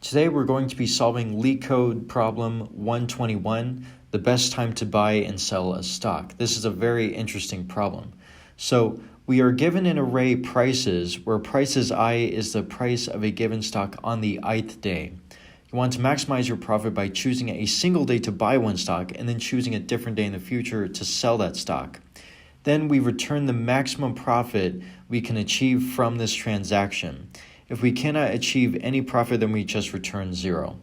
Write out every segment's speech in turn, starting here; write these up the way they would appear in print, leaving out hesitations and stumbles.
Today we're going to be solving LeetCode problem 121, the best time to buy and sell a stock. This is a very interesting problem. So we are given an array prices where prices I is the price of a given stock on the ith day. You want to maximize your profit by choosing a single day to buy one stock and then choosing a different day in the future to sell that stock. Then we return the maximum profit we can achieve from this transaction. If we cannot achieve any profit, then we just return 0.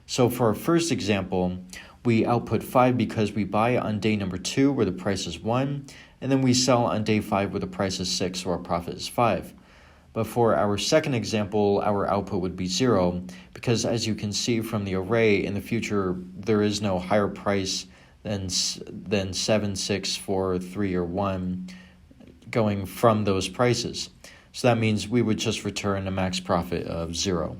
So for our first example, we output 5 because we buy on day number 2 where the price is 1, and then we sell on day 5 where the price is 6, so our profit is 5. But for our second example, our output would be 0 because, as you can see from the array, in the future there is no higher price than 7, 6, 4, 3, or 1 going from those prices. So that means we would just return a max profit of 0.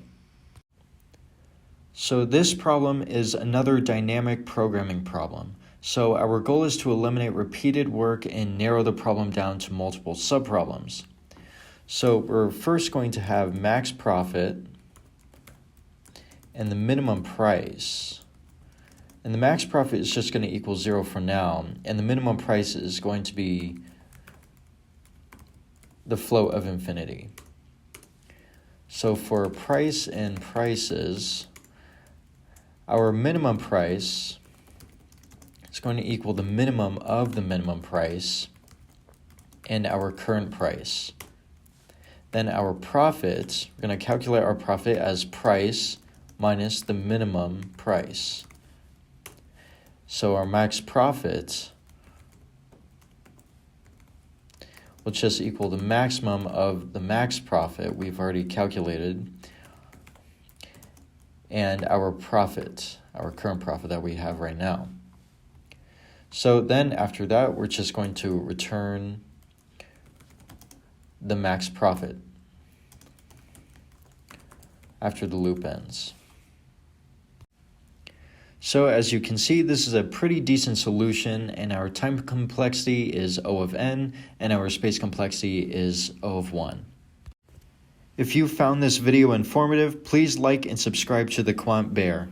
So this problem is another dynamic programming problem. So our goal is to eliminate repeated work and narrow the problem down to multiple subproblems. So we're first going to have max profit and the minimum price. And the max profit is just going to equal 0 for now, and the minimum price is going to be the float of infinity. So for price and prices, our minimum price is going to equal the minimum of the minimum price and our current price. Then our profit, we're going to calculate our profit as price minus the minimum price. So our max profit will just equal the maximum of the max profit we've already calculated and our profit, our current profit that we have right now. So then after that, we're just going to return the max profit after the loop ends. So as you can see, this is a pretty decent solution, and our time complexity is O of n, and our space complexity is O of 1. If you found this video informative, please like and subscribe to the Quant Bear.